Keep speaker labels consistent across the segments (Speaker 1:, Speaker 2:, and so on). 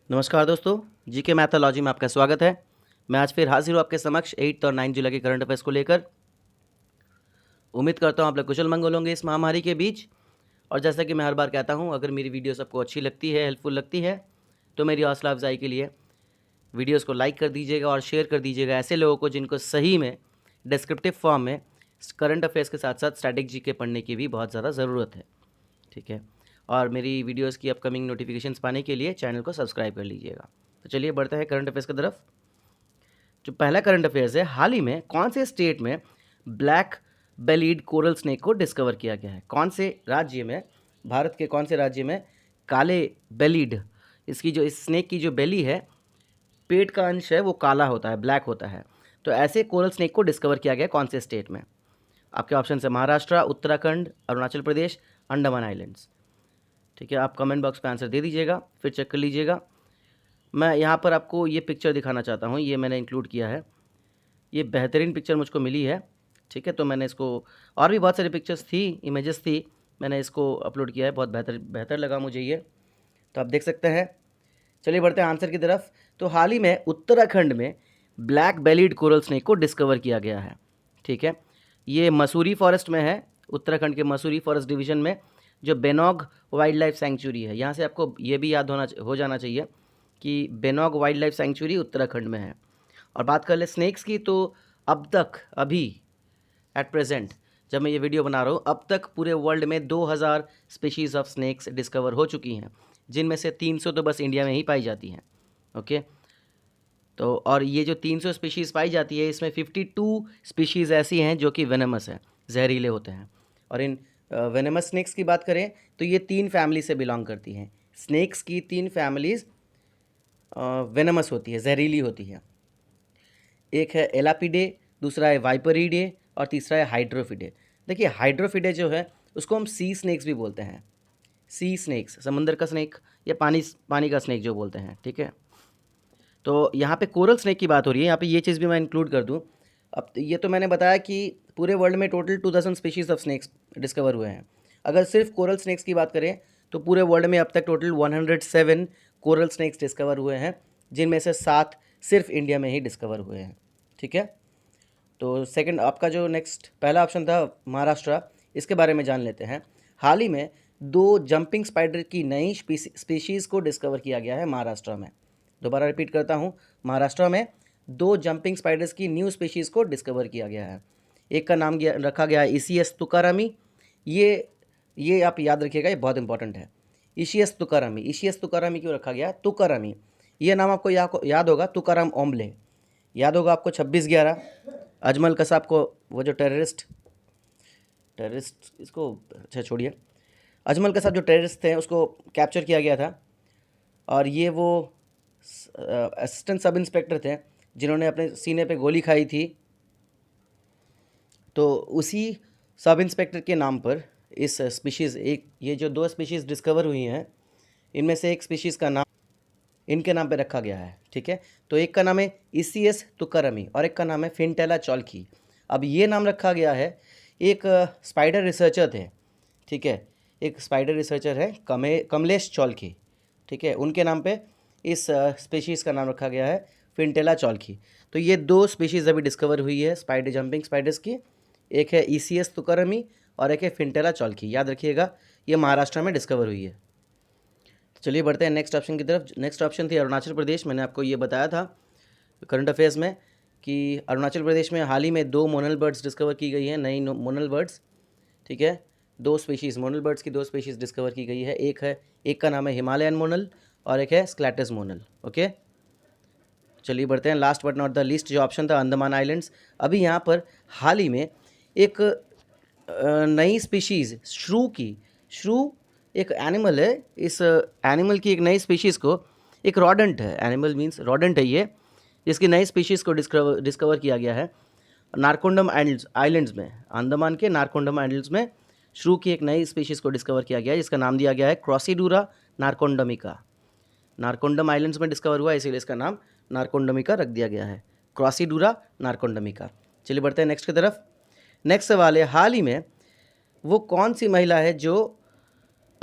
Speaker 1: नमस्कार दोस्तों, GK mythology में आपका स्वागत है। मैं आज फिर हाजिर हूँ आपके समक्ष 8 और 9 जुलाई के करंट अफेयर्स को लेकर। उम्मीद करता हूँ आप लोग कुशल मंगल होंगे इस महामारी के बीच। और जैसा कि मैं हर बार कहता हूँ, अगर मेरी वीडियोस आपको अच्छी लगती है, हेल्पफुल लगती है, तो मेरी हौसला अफजाई के लिए वीडियोज़ को लाइक कर दीजिएगा और शेयर कर दीजिएगा ऐसे लोगों को जिनको सही में डिस्क्रिप्टिव फॉर्म में करंट अफेयर्स के साथ साथ स्टैटिक जीके पढ़ने की भी बहुत ज़्यादा ज़रूरत है। ठीक है, और मेरी वीडियोज़ की अपकमिंग नोटिफिकेशंस पाने के लिए चैनल को सब्सक्राइब कर लीजिएगा। तो चलिए बढ़ते हैं करंट अफेयर्स की तरफ। जो पहला करंट अफेयर्स है, हाल ही में कौन से स्टेट में ब्लैक बेलीड कोरल स्नेक को डिस्कवर किया गया है? कौन से राज्य में, भारत के कौन से राज्य में काले बेलीड, इसकी जो इस स्नेक की जो बेली है, पेट का अंश है वो काला होता है, ब्लैक होता है। तो ऐसे कोरल स्नेक को डिस्कवर किया गया कौन से स्टेट में? आपके ऑप्शन है महाराष्ट्र, उत्तराखंड, अरुणाचल प्रदेश, अंडमान आइलैंड्स। ठीक है, आप कमेंट बॉक्स पे आंसर दे दीजिएगा, फिर चेक कर लीजिएगा। मैं यहाँ पर आपको ये पिक्चर दिखाना चाहता हूँ, ये मैंने इंक्लूड किया है। ये बेहतरीन पिक्चर मुझको मिली है। ठीक है, तो मैंने इसको, और भी बहुत सारी पिक्चर्स थी, इमेजेस थी, मैंने इसको अपलोड किया है। बहुत बेहतर लगा मुझे ये, तो आप देख सकते हैं। चलिए बढ़ते हैं आंसर की तरफ। तो हाल ही में उत्तराखंड में ब्लैक बेलीड कोरल स्नेक को डिस्कवर किया गया है। ठीक है, ये मसूरी फॉरेस्ट में है, उत्तराखंड के मसूरी फॉरेस्ट डिवीज़न में, जो बेनॉग वाइल्ड लाइफ सेंचुरी है। यहाँ से आपको ये भी याद हो जाना चाहिए कि बेनॉग वाइल्ड लाइफ सेंचुरी उत्तराखंड में है। और बात कर ले स्नेक्स की, तो अब तक, अभी एट प्रेजेंट जब मैं ये वीडियो बना रहा हूँ, अब तक पूरे वर्ल्ड में 2000 स्पीशीज़ ऑफ स्नेक्स डिस्कवर हो चुकी हैं, जिनमें से 300 तो बस इंडिया में ही पाई जाती हैं। ओके, तो और ये जो 300 स्पीशीज़ पाई जाती है, इसमें 52 स्पीशीज़ ऐसी हैं जो कि वेनमस है, जहरीले होते हैं। और इन वेनमस स्नेक्स की बात करें तो ये 3 फैमिली से बिलोंग करती हैं। स्नेक्स की 3 फैमिलीज़ वेनमस होती है, जहरीली होती है। एक है एलापिडे, दूसरा है वाइपरिडे और तीसरा है हाइड्रोफिडे। देखिए हाइड्रोफिडे जो है उसको हम सी स्नेक्स भी बोलते हैं, सी स्नेक्स, समंदर का स्नेक या पानी का स्नेक जो बोलते हैं। ठीक है, तो यहाँ पे कोरल स्नेक की बात हो रही है, यहाँ पे ये चीज़ भी मैं इंक्लूड कर दूँ। अब ये तो मैंने बताया कि पूरे वर्ल्ड में total 2000 species of snakes discover हुए हैं। अगर सिर्फ कोरल स्नेक्स की बात करें तो पूरे वर्ल्ड में अब तक टोटल 107 कोरल स्नेक्स डिस्कवर हुए हैं, जिनमें से 7 सिर्फ इंडिया में ही डिस्कवर हुए हैं। ठीक है, तो सेकंड आपका जो नेक्स्ट पहला ऑप्शन था महाराष्ट्र, इसके बारे में जान लेते हैं। हाल ही में 2 जंपिंग स्पाइडर की नई स्पीशीज़ को डिस्कवर किया गया है महाराष्ट्र में। दोबारा रिपीट करता हूँ, महाराष्ट्र में 2 जंपिंग स्पाइडर्स की न्यू स्पीशीज़ को डिस्कवर किया गया है। एक का नाम रखा गया है इसियस तुकारामी। ये आप याद रखिएगा, ये बहुत इंपॉर्टेंट है। इशियस तुकारामी क्यों रखा गया? तुकारामी, ये नाम आपको याद होगा, तुकाराम ओम्बले याद होगा आपको। 26/11 अजमल कसाब को, वो जो टेररिस्ट इसको, अच्छा छोड़िए, अजमल कसाब जो टेररिस्ट थे उसको कैप्चर किया गया था। और ये वो असिस्टेंट सब इंस्पेक्टर थे जिन्होंने अपने सीने पे गोली खाई थी। तो उसी सब इंस्पेक्टर के नाम पर इस स्पीशीज़, एक ये जो 2 स्पीशीज़ डिस्कवर हुई हैं, इनमें से एक स्पीशीज़ का नाम इनके नाम पे रखा गया है। ठीक है, तो एक का नाम है इसियस तुकारामी और एक का नाम है फिंटेला चौल्की। अब ये नाम रखा गया है, एक स्पाइडर रिसर्चर थे। ठीक है, एक स्पाइडर रिसर्चर है कमलेश चौल्की। ठीक है, उनके नाम पे इस स्पीशीज़ का नाम रखा गया है फिंटेला चौल्की। तो ये 2 स्पीशीज़ अभी डिस्कवर हुई है स्पाइडर जंपिंग स्पाइडर्स की, एक है इसियस तुकारामी और एक है फिंटेला चौल्की। याद रखिएगा, ये महाराष्ट्र में डिस्कवर हुई है। चलिए बढ़ते हैं नेक्स्ट ऑप्शन की तरफ। नेक्स्ट ऑप्शन थी अरुणाचल प्रदेश। मैंने आपको ये बताया था करंट अफेयर्स में कि अरुणाचल प्रदेश में हाल ही में 2 मोनल बर्ड्स डिस्कवर की गई हैं, नई मोनल बर्ड्स। ठीक है, 2 स्पीशीज़ मोनल बर्ड्स की 2 स्पीशीज़ डिस्कवर की गई है। एक का नाम है हिमालयन मोनल और एक है स्क्लैटस मोनल। ओके, चलिए बढ़ते हैं last but not the least जो ऑप्शन था अंडमान आइलैंड्स। अभी यहाँ पर हाल ही में एक नई स्पीशीज़ श्रू एक एनिमल है, इस एनिमल की एक नई स्पीशीज़ को, एक रॉडेंट है, एनिमल मीन्स रॉडेंट है ये, जिसकी नई स्पीशीज़ को डिस्कवर किया गया है नारकोंडम आइलैंड्स में, अंडमान के नारकोंडम आइलैंड्स में श्रू की एक नई स्पीशीज़ को डिस्कवर किया गया है, जिसका नाम दिया गया है क्रॉसीडूरा नारकोंडमिका। नारकोंडम आइलैंड्स में डिस्कवर हुआ, इसीलिए इसका नाम नारकोंडमिका रख दिया गया है, क्रॉसीडूरा नारकोंडमिका। चलिए बढ़ते हैं नेक्स्ट की तरफ। नेक्स्ट सवाल है, हाल ही में वो कौन सी महिला है जो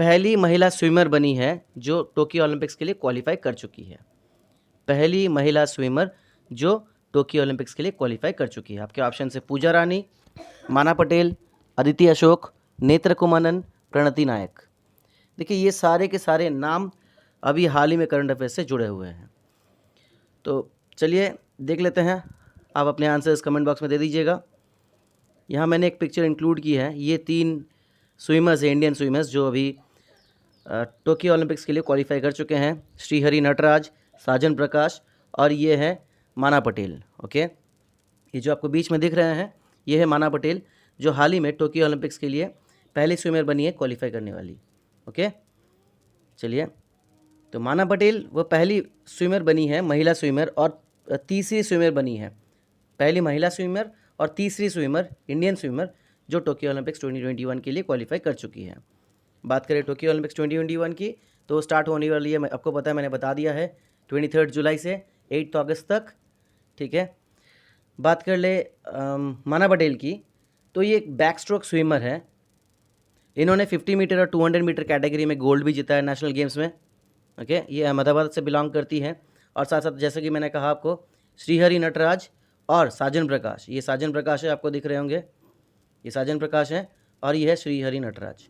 Speaker 1: पहली महिला स्विमर बनी है जो टोक्यो ओलंपिक्स के लिए क्वालिफाई कर चुकी है। पहली महिला स्विमर जो टोक्यो ओलंपिक्स के लिए क्वालिफाई कर चुकी है। आपके ऑप्शन है पूजा रानी, माना पटेल, अदिति अशोक, नेत्र कुमानन, प्रणति नायक। देखिए ये सारे के सारे नाम अभी हाल ही में करंट अफेयर्स से जुड़े हुए हैं। तो चलिए देख लेते हैं, आप अपने आंसर्स कमेंट बॉक्स में दे दीजिएगा। यहाँ मैंने एक पिक्चर इंक्लूड की है, ये 3 स्विमर्स हैं, इंडियन स्विमर्स जो अभी टोक्यो ओलंपिक्स के लिए क्वालिफाई कर चुके हैं। श्रीहरि नटराज, साजन प्रकाश और ये है माना पटेल। ओके, ये जो आपको बीच में दिख रहे हैं ये है माना पटेल जो हाल ही में टोक्यो ओलंपिक्स के लिए पहली स्विमर बनी है क्वालिफाई करने वाली। ओके, चलिए, तो माना पटेल वो पहली स्विमर बनी है, महिला स्विमर, और तीसरी स्विमर बनी है, पहली महिला स्विमर और तीसरी स्विमर, इंडियन स्विमर जो टोक्यो ओलंपिक्स 2021 के लिए क्वालिफाई कर चुकी है। बात करें टोक्यो ओलंपिक्स 2021 की, तो स्टार्ट होने वाली है, आपको पता है, मैंने बता दिया है, 23 जुलाई से 8 अगस्त तक। ठीक है, बात कर ले माना पटेल की, तो ये एक बैक स्ट्रोक स्विमर है। इन्होंने 50 मीटर और 200 मीटर कैटेगरी में गोल्ड भी जीता है नेशनल गेम्स में। ओके, ये अहमदाबाद से बिलोंग करती है। और साथ साथ जैसे कि मैंने कहा आपको, श्रीहरि नटराज और साजन प्रकाश, ये साजन प्रकाश है, आपको दिख रहे होंगे, ये साजन प्रकाश है और ये है श्रीहरि नटराज।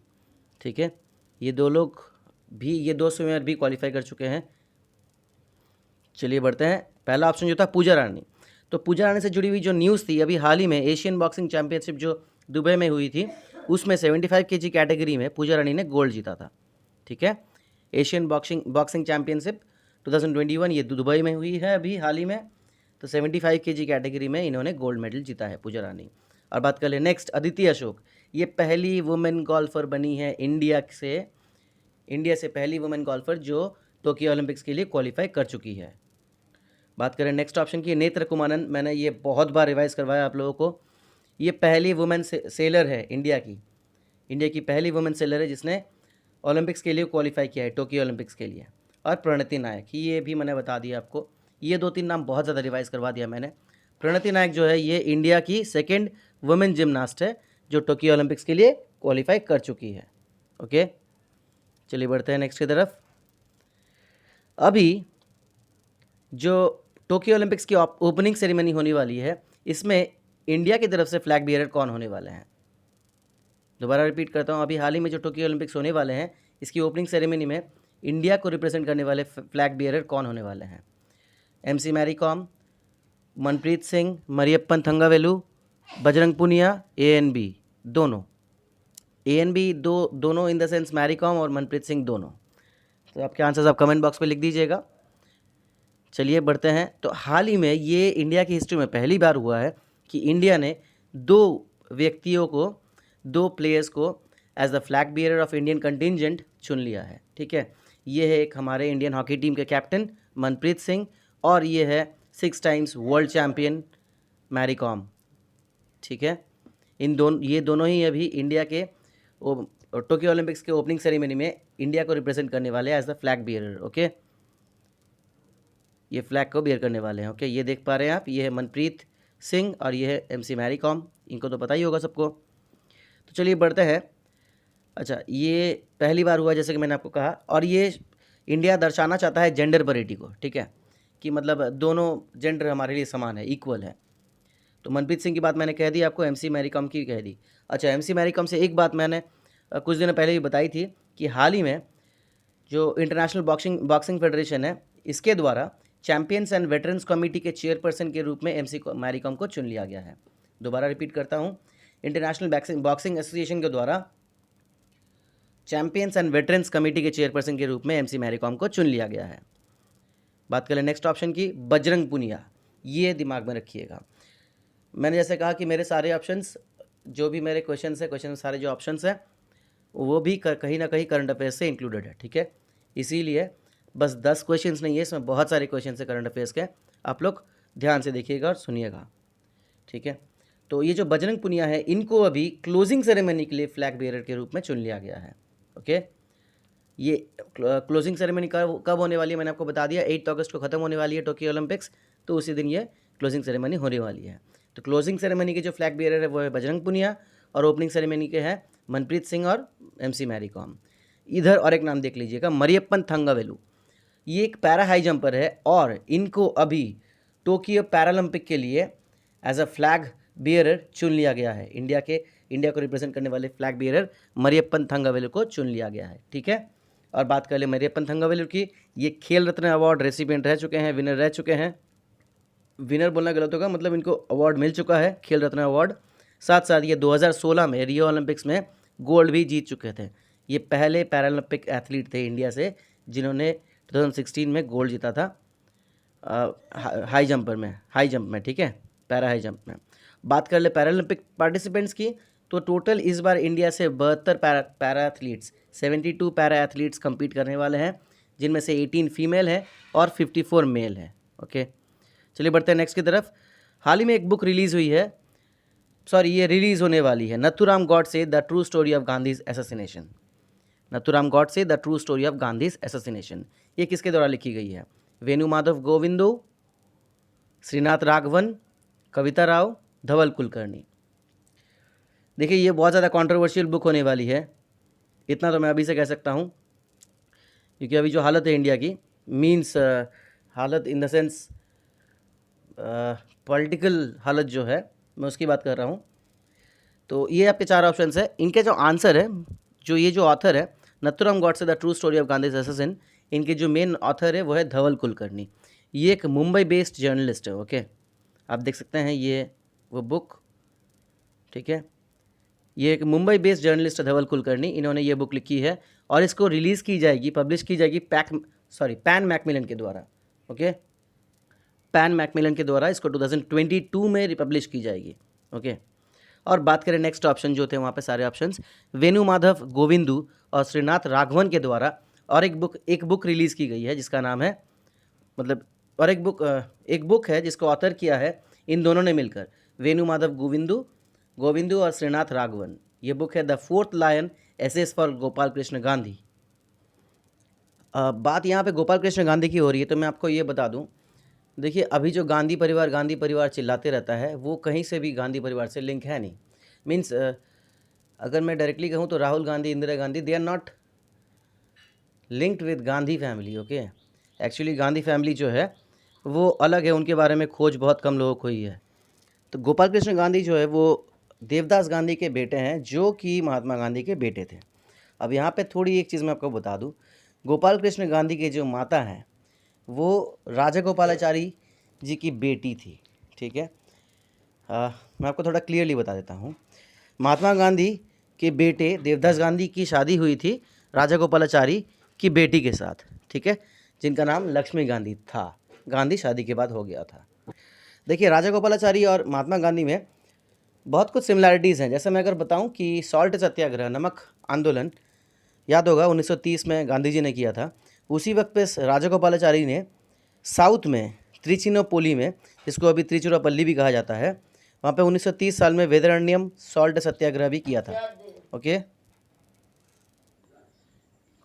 Speaker 1: ठीक है, ये 2 लोग भी, ये 2 स्विमर भी क्वालिफाई कर चुके हैं। चलिए बढ़ते हैं, पहला ऑप्शन जो था पूजा रानी, तो पूजा रानी से जुड़ी हुई जो न्यूज़ थी, अभी हाल ही में एशियन बॉक्सिंग चैंपियनशिप जो दुबई में हुई थी, उसमें 75 kg कैटेगरी में पूजा रानी ने गोल्ड जीता था। ठीक है, एशियन बॉक्सिंग चैंपियनशिप 2021 ये दुबई में हुई है अभी हाल ही में, तो 75 kg कैटेगरी में इन्होंने गोल्ड मेडल जीता है पूजा रानी। और बात कर ले नेक्स्ट, अदिति अशोक, ये पहली वुमेन गोल्फर बनी है इंडिया से पहली वुमेन गोल्फर जो टोक्यो ओलंपिक्स के लिए क्वालिफाई कर चुकी है। बात करें नेक्स्ट ऑप्शन की, नेत्र कुमानन, मैंने ये बहुत बार रिवाइज करवाया आप लोगों को, ये पहली वुमेन सेलर है, इंडिया की पहली वुमेन सेलर है जिसने ओलंपिक्स के लिए क्वालिफाई किया है, टोक्यो ओलंपिक्स के लिए। और प्रणति नायक, ये भी मैंने बता दिया आपको, ये 2-3 नाम बहुत ज़्यादा रिवाइज करवा दिया मैंने। प्रणति नायक जो है ये इंडिया की सेकेंड वुमेन जिमनास्ट है जो टोक्यो ओलंपिक्स के लिए क्वालिफाई कर चुकी है। ओके, चलिए बढ़ते हैं नेक्स्ट की तरफ। अभी जो टोक्यो ओलंपिक्स की ओपनिंग सेरेमनी होने वाली है, इसमें इंडिया की तरफ से फ्लैग बियरर कौन होने वाले हैं? दोबारा रिपीट करता हूँ, अभी हाल ही में जो टोक्यो ओलंपिक्स होने वाले हैं, इसकी ओपनिंग सेरेमनी में इंडिया को रिप्रेजेंट करने वाले फ्लैग बियरर कौन होने वाले हैं? MC मैरी कॉम, मनप्रीत सिंह, मरियप्पन थंगावेलु, बजरंग पुनिया, ANB दोनों, ANB दोनों in the sense Mary Kom और मनप्रीत सिंह दोनों। तो आपके आंसर्स आप कमेंट बॉक्स में लिख दीजिएगा। चलिए बढ़ते हैं, तो हाल ही में ये इंडिया की हिस्ट्री में पहली बार हुआ है कि इंडिया ने 2 प्लेयर्स को as the flag bearer of Indian contingent चुन लिया है। ठीक है, ये है एक हमारे इंडियन हॉकी टीम के कैप्टन मनप्रीत सिंह और ये है 6 times world champion Mary Kom. ठीक है, ये दोनों ही अभी इंडिया के टोक्यो ओलंपिक्स के ओपनिंग सेरेमनी में इंडिया को रिप्रेजेंट करने वाले as the flag bearer. Okay, ये फ्लैग को बियर करने वाले हैं। ओके, ये देख पा रहे हैं आप, ये है मनप्रीत सिंह और ये है MC मैरी कॉम, इनको तो पता ही होगा सबको। तो चलिए बढ़ते हैं। अच्छा, ये पहली बार हुआ जैसे कि मैंने आपको कहा, और ये इंडिया दर्शाना चाहता है जेंडर पैरिटी को। ठीक है, कि मतलब दोनों जेंडर हमारे लिए समान है, इक्वल है। तो मनप्रीत सिंह की बात मैंने कह दी आपको, MC मैरी कॉम की कह दी। अच्छा, MC मैरी कॉम से एक बात मैंने कुछ दिनों पहले भी बताई थी कि हाल ही में जो इंटरनेशनल बॉक्सिंग फेडरेशन है, इसके द्वारा चैंपियंस एंड वेटरन्स कमेटी के चेयरपर्सन के रूप में MC मैरी कॉम को चुन लिया गया है। दोबारा रिपीट करता हूँ, इंटरनेशनल बॉक्सिंग एसोसिएशन के द्वारा चैंपियंस एंड वेटरन्स कमेटी के चेयरपर्सन के रूप में MC मैरी कॉम को चुन लिया गया है। बात करें नेक्स्ट ऑप्शन की, बजरंग पुनिया, ये दिमाग में रखिएगा। मैंने जैसे कहा कि मेरे सारे ऑप्शंस, जो भी मेरे क्वेश्चन में सारे जो ऑप्शंस हैं वो भी कहीं ना कहीं करंट अफेयर्स से इंक्लूडेड है। ठीक है, इसीलिए बस 10 क्वेश्चंस नहीं है, इसमें बहुत सारे क्वेश्चन है करंट अफेयर्स के, आप लोग ध्यान से देखिएगा और सुनिएगा। ठीक है, तो ये जो बजरंग पुनिया है, इनको अभी क्लोजिंग सेरेमनी के लिए फ्लैग बियरर के रूप में चुन लिया गया है। ओके, ये क्लोजिंग सेरेमनी कब होने वाली है मैंने आपको बता दिया, 8 अगस्त को ख़त्म होने वाली है टोक्यो ओलंपिक्स, तो उसी दिन ये क्लोजिंग सेरेमनी होने वाली है। तो क्लोजिंग सेरेमनी के जो फ्लैग बियरर है वो है बजरंग पुनिया और ओपनिंग सेरेमनी के हैं मनप्रीत सिंह और MC मैरी कॉम। इधर और एक नाम देख लीजिएगा, मरियप्पन थंगावेलु। ये एक पैरा हाई जंपर है और इनको अभी टोक्यो पैरालंपिक के लिए एज अ फ्लैग बियरर चुन लिया गया है। इंडिया को रिप्रेजेंट करने वाले फ्लैग बियरर मरियप्पन थंगावेलु को चुन लिया गया है, ठीक है। और बात कर ले मरियप्पन थंगावेलु की, ये खेल रत्न अवार्ड रेसिपिएंट रह चुके हैं, विनर रह चुके हैं। विनर बोलना गलत होगा, मतलब इनको अवार्ड मिल चुका है, खेल रत्न अवार्ड। साथ साथ ये 2016 में रियो ओलंपिक्स में गोल्ड भी जीत चुके थे। ये पहले पैरालंपिक एथलीट थे इंडिया से जिन्होंने 2016 में गोल्ड जीता था हाई जंप में, ठीक है, पैरा हाई जंप में। बात कर ले पैरालंपिक पार्टिसिपेंट्स की, तो टोटल इस बार इंडिया से 72 para athletes, 72 para athletes compete करने वाले हैं, जिनमें से 18 फीमेल है और 54 मेल है। ओके, चलिए बढ़ते हैं नेक्स्ट की तरफ। हाल ही में एक बुक रिलीज़ हुई है, ये रिलीज़ होने वाली है, Nathuram Godse the true story of Gandhi's assassination. Nathuram Godse the true story of Gandhi's assassination, ये किसके द्वारा लिखी गई है? वेणु माधव गोविंदो, श्रीनाथ राघवन, कविता राव, धवल कुलकर्णी। देखिए ये बहुत ज़्यादा कंट्रोवर्शियल बुक होने वाली है, इतना तो मैं अभी से कह सकता हूँ, क्योंकि अभी जो हालत है इंडिया की, मीन्स हालत इन द सेंस पॉलिटिकल हालत जो है, मैं उसकी बात कर रहा हूँ। तो ये आपके 4 ऑप्शंस है, इनके जो आंसर है, ये जो ऑथर है Nathuram Godse the true story of Gandhi's assassin, इनके जो मेन ऑथर है वो है धवल कुलकर्णी। ये एक मुंबई बेस्ड जर्नलिस्ट है। ओके, आप देख सकते हैं ये वो बुक, ठीक है। ये एक मुंबई बेस्ड जर्नलिस्ट है धवल कुलकर्णी, इन्होंने ये बुक लिखी है और इसको रिलीज़ की जाएगी, पब्लिश की जाएगी पैन मैकमिलन के द्वारा। ओके, पैन मैकमिलन के द्वारा इसको 2022 में रिपब्लिश की जाएगी। ओके, और बात करें नेक्स्ट ऑप्शन जो थे वहाँ पे सारे ऑप्शंस, वेणु माधव गोविंदू और श्रीनाथ राघवन के द्वारा और एक बुक रिलीज़ की गई है जिसका नाम है, मतलब और एक बुक है जिसको ऑथर किया है इन दोनों ने मिलकर, वेणु माधव गोविंदू और श्रीनाथ राघवन। ये बुक है the fourth lion essays for Gopal Krishna Gandhi. बात यहाँ पे गोपाल कृष्ण गांधी की हो रही है, तो मैं आपको ये बता दूँ, देखिए अभी जो गांधी परिवार चिल्लाते रहता है, वो कहीं से भी गांधी परिवार से लिंक है नहीं। मीन्स अगर मैं डायरेक्टली कहूँ तो Rahul Gandhi, Indira Gandhi, they are not linked with Gandhi family. Okay, actually Gandhi family जो है वो अलग है, उनके बारे में खोज बहुत कम लोगों को ही है। तो गोपाल कृष्ण गांधी जो है वो देवदास गांधी के बेटे हैं, जो कि महात्मा गांधी के बेटे थे। अब यहाँ पे थोड़ी एक चीज़ मैं आपको बता दूँ, गोपाल कृष्ण गांधी के जो माता हैं वो राजा गोपालाचारी जी की बेटी थी, ठीक है। मैं आपको थोड़ा क्लियरली बता देता हूँ। महात्मा गांधी के बेटे देवदास गांधी की शादी हुई थी राजा गोपालाचारी की बेटी के साथ, ठीक है, जिनका नाम लक्ष्मी गांधी था। गांधी शादी के बाद हो गया था। देखिए राजा गोपालाचारी और महात्मा गांधी में बहुत कुछ सिमिलैरिटीज़ हैं। जैसे मैं अगर बताऊं कि सॉल्ट सत्याग्रह, नमक आंदोलन, याद होगा 1930 में गांधी जी ने किया था। उसी वक्त पे राजा गोपालाचारी ने साउथ में त्रिचिनोपोली में, जिसको अभी त्रिचुरापल्ली भी कहा जाता है, वहाँ पे 1930 साल में वेदरण्यम सॉल्ट सत्याग्रह भी किया था। ओके,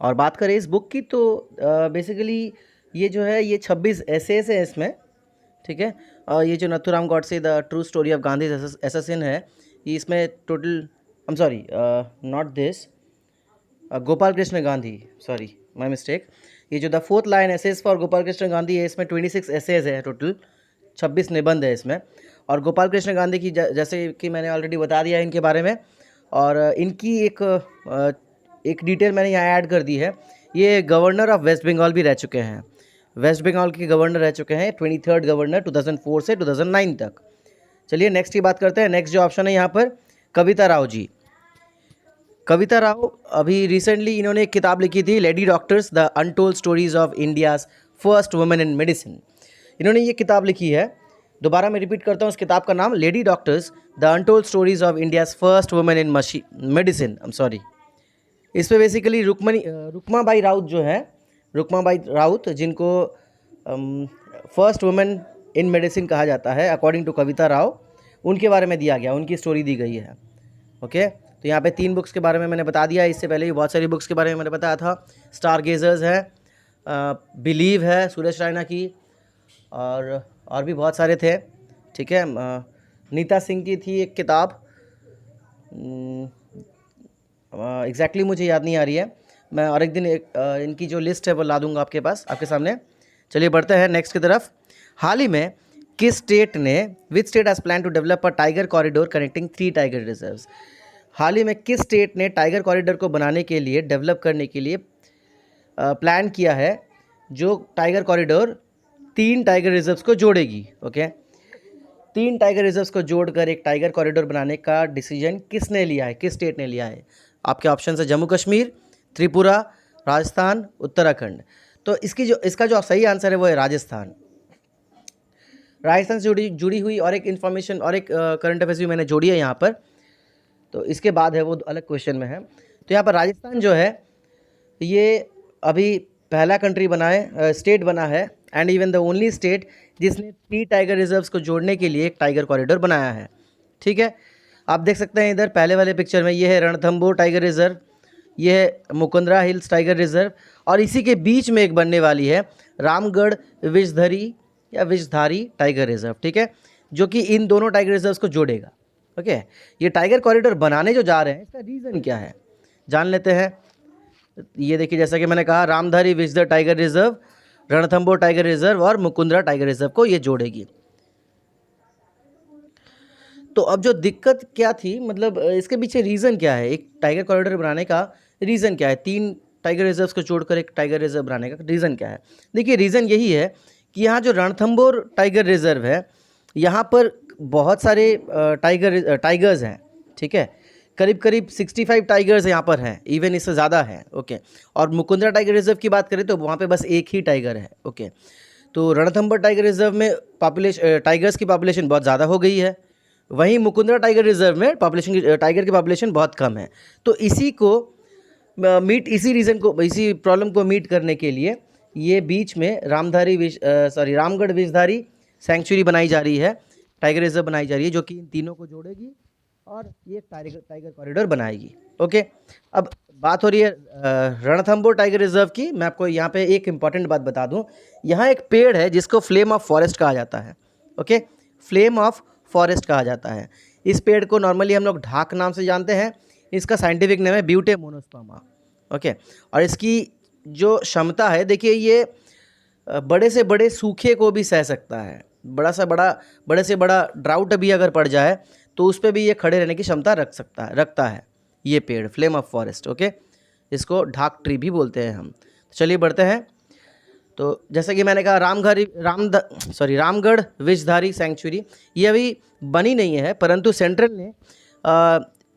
Speaker 1: और बात करें इस बुक की तो बेसिकली ये जो है ये 26 एसेस है इसमें, ठीक है। और ये जो Nathuram Godse the true story of Gandhi assassin है, ये इसमें total, I am sorry, not this, Gopal Krishna Gandhi, sorry my mistake, ये जो the fourth line essays for Gopal Krishna Gandhi है, इसमें 26 एसेज है, टोटल 26 निबंध है इसमें। और गोपाल कृष्ण गांधी की जैसे कि मैंने ऑलरेडी बता दिया है इनके बारे में, और इनकी एक डिटेल मैंने यहाँ ऐड कर दी है। ये गवर्नर ऑफ वेस्ट बंगाल भी रह चुके हैं, वेस्ट बंगाल के गवर्नर रह चुके हैं, 23rd गवर्नर 2004 से 2009 तक। चलिए नेक्स्ट की बात करते हैं। नेक्स्ट जो ऑप्शन है यहाँ पर कविता राव जी। कविता राव अभी रिसेंटली इन्होंने एक किताब लिखी थी, lady doctors the untold stories of India's first women in medicine. इन्होंने ये किताब लिखी है, दोबारा मैं रिपीट करता हूँ उस किताब का नाम, lady doctors the untold stories of India's first women in medicine. I am sorry, इस पर बेसिकली रुक्माबाई राउत जो है, रुक्माबाई राउत, जिनको फर्स्ट वुमेन इन मेडिसिन कहा जाता है अकॉर्डिंग टू कविता राव, उनके बारे में दिया गया, उनकी स्टोरी दी गई है। ओके, तो यहाँ पे 3 बुक्स के बारे में मैंने बता दिया, इससे पहले भी बहुत सारी बुक्स के बारे में मैंने बताया था। स्टार गेजर्स है, बिलीव है सुरेश रैना की, और भी बहुत सारे थे, ठीक है। नीता सिंह की थी एक किताब, एग्जैक्टली मुझे याद नहीं आ रही है, मैं और एक दिन इनकी जो लिस्ट है वो ला दूंगा आपके पास, आपके सामने। चलिए बढ़ते हैं नेक्स्ट की तरफ। हाल ही में किस स्टेट ने, which state has plan to develop a tiger corridor connecting 3 tiger reserves? हाल ही में किस स्टेट ने टाइगर कॉरिडोर को बनाने के लिए, डेवलप करने के लिए प्लान किया है, जो टाइगर कॉरिडोर 3 टाइगर रिजर्व्स को जोड़ेगी? ओके, 3 टाइगर रिजर्व्स को जोड़कर एक टाइगर कॉरिडोर बनाने का डिसीजन किसने लिया है, किस स्टेट ने लिया है? आपके ऑप्शन है जम्मू कश्मीर, त्रिपुरा, राजस्थान, उत्तराखंड। तो इसका जो सही आंसर है वो है राजस्थान। राजस्थान से जुड़ी हुई और एक इन्फॉर्मेशन और एक करंट अफेयर्स भी मैंने जोड़ी है यहाँ पर, तो इसके बाद है वो अलग क्वेश्चन में है। तो यहाँ पर राजस्थान जो है ये अभी पहला कंट्री बना है, स्टेट बना है, and even the only state जिसने 3 टाइगर रिजर्व्स को जोड़ने के लिए एक टाइगर कॉरिडोर बनाया है। ठीक है, आप देख सकते हैं इधर पहले वाले पिक्चर में, ये है रणथंबोर टाइगर रिजर्व, ये है मुकुंदरा हिल्स टाइगर रिजर्व, और इसी के बीच में एक बनने वाली है रामगढ़ विषधरी या विषधारी टाइगर रिजर्व। ठीक है, जो कि इन दोनों टाइगर रिजर्व्स को जोड़ेगा। ओके, ये टाइगर कॉरिडोर बनाने जो जा रहे हैं इसका रीज़न क्या है जान लेते हैं। ये देखिए, जैसा कि मैंने कहा, Ramdhari Vishdhar tiger reserve, Ranthambore tiger reserve और मुकुंदरा टाइगर रिजर्व को ये जोड़ेगी। तो अब जो दिक्कत क्या थी, मतलब इसके पीछे रीज़न क्या है, एक टाइगर कॉरिडोर बनाने का रीज़न क्या है, 3 टाइगर रिजर्व्स को जोड़कर एक टाइगर रिजर्व बनाने का रीज़न क्या है? देखिए, रीज़न यही है कि यहाँ जो रणथंबोर टाइगर रिजर्व है, यहाँ पर बहुत सारे टाइगर्स हैं। ठीक है, करीब करीब 65 टाइगर्स यहाँ पर हैं, इवन इससे ज़्यादा है। ओके, और मुकुंदरा टाइगर रिजर्व की बात करें तो वहाँ पे बस एक ही टाइगर है। ओके, तो रणथंबोर टाइगर रिजर्व में टाइगर्स की पॉपुलेशन बहुत ज़्यादा हो गई है, वहीं मुकुंदरा टाइगर रिजर्व में टाइगर की पॉपुलेशन बहुत कम है। तो इसी प्रॉब्लम को मीट करने के लिए ये बीच में रामगढ़ विषधारी सेंचुरी बनाई जा रही है, टाइगर रिजर्व बनाई जा रही है, जो कि इन तीनों को जोड़ेगी और ये टाइगर कॉरिडोर बनाएगी। ओके, अब बात हो रही है रणथंबोर टाइगर रिजर्व की। मैं आपको यहाँ पे एक इंपॉर्टेंट बात बता दूँ, यहाँ एक पेड़ है जिसको फ्लेम ऑफ फॉरेस्ट कहा जाता है। ओके, फ्लेम ऑफ फॉरेस्ट कहा जाता है। इस पेड़ को नॉर्मली हम लोग ढाक नाम से जानते हैं, इसका साइंटिफिक नेम है ब्यूटे मोनोस्पर्मा। ओके, और इसकी जो क्षमता है, देखिए ये बड़े से बड़े सूखे को भी सह सकता है। बड़े से बड़ा ड्राउट भी अगर पड़ जाए तो उस पर भी ये खड़े रहने की क्षमता रखता है ये पेड़, फ्लेम ऑफ फॉरेस्ट। ओके, इसको ढाक ट्री भी बोलते हैं हम। चलिए बढ़ते हैं। तो जैसा कि मैंने कहा, रामगढ़ विषधारी सेंचुरी ये अभी बनी नहीं है, परंतु सेंट्रल ने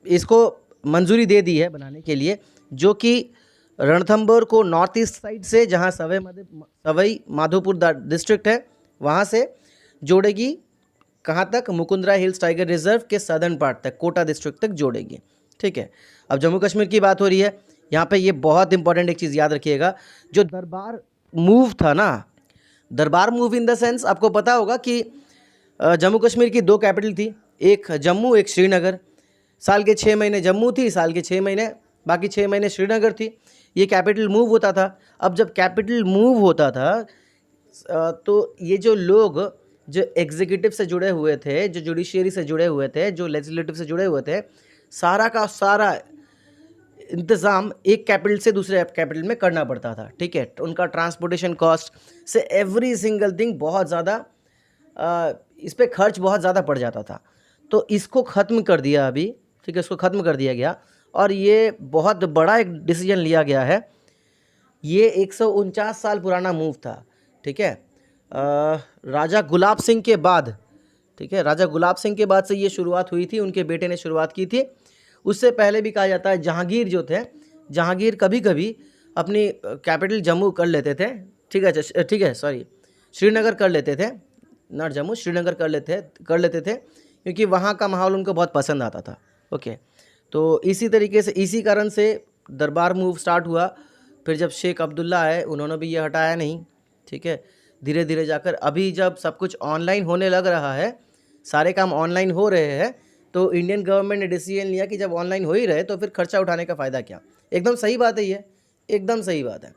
Speaker 1: इसको मंजूरी दे दी है बनाने के लिए, जो कि रणथंबोर को नॉर्थ ईस्ट साइड से, जहाँ सवाई माधोपुर डिस्ट्रिक्ट है, वहाँ से जोड़ेगी। कहाँ तक? मुकुंदरा हिल्स टाइगर रिजर्व के सदर्न पार्ट तक, कोटा डिस्ट्रिक्ट तक जोड़ेगी। ठीक है, अब जम्मू कश्मीर की बात हो रही है। यहाँ पे ये बहुत इंपॉर्टेंट एक चीज़ याद रखिएगा, जो दरबार मूव था ना, दरबार मूव इन द सेंस, आपको पता होगा कि जम्मू कश्मीर की 2 कैपिटल थी, एक जम्मू एक श्रीनगर। साल के 6 महीने जम्मू थी, साल के 6 महीने, बाकी 6 महीने श्रीनगर थी। ये कैपिटल मूव होता था। अब जब कैपिटल मूव होता था तो ये जो लोग जो एग्जीक्यूटिव से जुड़े हुए थे, जो जुडिशियरी से जुड़े हुए थे, जो लेजिस्लेटिव से जुड़े हुए थे, सारा का सारा इंतज़ाम एक कैपिटल से दूसरे कैपिटल में करना पड़ता था। ठीक है, उनका ट्रांसपोर्टेशन कॉस्ट से एवरी सिंगल थिंग बहुत ज़्यादा, इस पर खर्च बहुत ज़्यादा पड़ जाता था। तो इसको ख़त्म कर दिया अभी। ठीक है, इसको ख़त्म कर दिया गया और ये बहुत बड़ा एक डिसीजन लिया गया है। ये 149 साल पुराना मूव था। ठीक है, राजा गुलाब सिंह के बाद, ठीक है, राजा गुलाब सिंह के बाद से ये शुरुआत हुई थी, उनके बेटे ने शुरुआत की थी। उससे पहले भी कहा जाता है जहांगीर जो थे, जहांगीर कभी कभी अपनी कैपिटल जम्मू कर लेते थे। ठीक है, श्रीनगर कर लेते थे, नॉट जम्मू, श्रीनगर कर लेते थे क्योंकि वहाँ का माहौल उनको बहुत पसंद आता था। ओके, तो इसी तरीके से, इसी कारण से दरबार मूव स्टार्ट हुआ। फिर जब शेख अब्दुल्ला आए, उन्होंने भी ये हटाया नहीं। ठीक है, धीरे धीरे जाकर अभी जब सब कुछ ऑनलाइन होने लग रहा है, सारे काम ऑनलाइन हो रहे हैं, तो इंडियन गवर्नमेंट ने डिसीजन लिया कि जब ऑनलाइन हो ही रहे तो फिर खर्चा उठाने का फ़ायदा क्या। एकदम सही बात है, ये एकदम सही बात है।